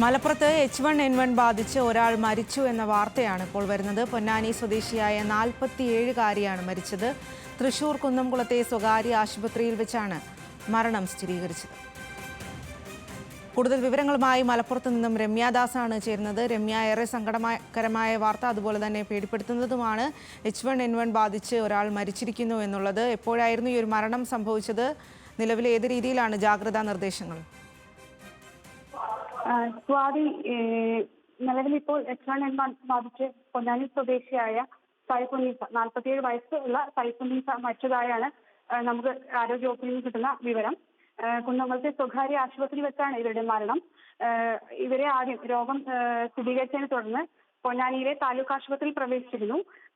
മലപ്പുറത്ത് H1N1 ബാധിച്ച് ഒരാൾ മരിച്ചു എന്ന വാർത്തയാണ് ഇപ്പോൾ വരുന്നത്. പൊന്നാനി സ്വദേശിയായ 47-കാരിയാണ് മരിച്ചത്. തൃശൂർ കുന്നംകുളത്തെ സ്വകാര്യ ആശുപത്രിയിൽ വെച്ചാണ് മരണം സ്ഥിരീകരിച്ചത്. കൂടുതൽ വിവരങ്ങളുമായി മലപ്പുറത്ത് നിന്നും രമ്യാദാസാണ് ചേരുന്നത്. രമ്യ, ഏറെ സങ്കടകരമായ വാർത്ത, അതുപോലെ തന്നെ പേടിപ്പെടുത്തുന്നതുമാണ്. H1N1 ബാധിച്ച് ഒരാൾ മരിച്ചിരിക്കുന്നു എന്നുള്ളത്. എപ്പോഴായിരുന്നു ഈ ഒരു മരണം സംഭവിച്ചത്? നിലവിൽ ഏത് രീതിയിലാണ് ജാഗ്രതാ നിർദ്ദേശങ്ങൾ? സ്വാതി, നിലവിൽ ഇപ്പോൾ H1N1 ബാധിച്ച് പൊന്നാനി സ്വദേശിയായ സൈഫുന്നീസ, 47 വയസ്സുള്ള സൈഫുന്നീസ മരിച്ചതായാണ് നമുക്ക് ആരോഗ്യവകുപ്പിൽ നിന്ന് കിട്ടുന്ന വിവരം. കുന്നംകുളത്തെ സ്വകാര്യ ആശുപത്രിയിൽ വെച്ചാണ് ഇവരുടെ മരണം. ഇവരെ ആദ്യം രോഗം സ്ഥിരീകരിച്ചതിനെ തുടർന്ന് പൊന്നാനിയിലെ താലൂക്ക് ആശുപത്രിയിൽ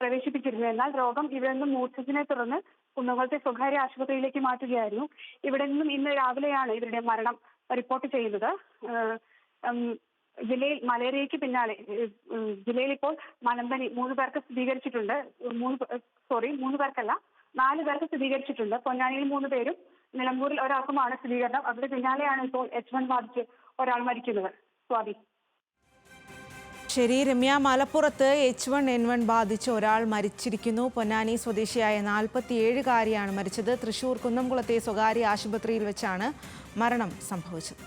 പ്രവേശിപ്പിച്ചിരുന്നു. എന്നാൽ രോഗം ഇവിടെ നിന്നും മൂർച്ഛിച്ചതിനെ തുടർന്ന് കുന്നംകുളത്തെ സ്വകാര്യ ആശുപത്രിയിലേക്ക് മാറ്റുകയായിരുന്നു. ഇവിടെ നിന്നും ഇന്ന് രാവിലെയാണ് ഇവരുടെ മരണം റിപ്പോർട്ട് ചെയ്യുന്നത്. ജില്ലയിൽ മലേറിയയ്ക്ക് പിന്നാലെ ജില്ലയിൽ ഇപ്പോൾ മലമ്പനി 3 പേർക്ക് സ്ഥിരീകരിച്ചിട്ടുണ്ട്. 3 പേർക്കല്ല, 4 പേർക്ക് സ്ഥിരീകരിച്ചിട്ടുണ്ട്. പൊന്നാനിയിൽ 3 പേരും നിലമ്പൂരിൽ ഒരാൾക്കുമാണ് സ്ഥിരീകരണം. അതിന് പിന്നാലെയാണ് ഇപ്പോൾ H1 ബാധിച്ച് ഒരാൾ മരിക്കുന്നത്. സ്വാതി. ശരി രമ്യ, മലപ്പുറത്ത് H1N1 ബാധിച്ച് ഒരാൾ മരിച്ചിരിക്കുന്നു. പൊന്നാനി സ്വദേശിയായ 47-കാരിയാണ് മരിച്ചത്. തൃശൂർ കുന്നംകുളത്തെ സ്വകാര്യ ആശുപത്രിയിൽ വെച്ചാണ് മരണം സംഭവിച്ചത്.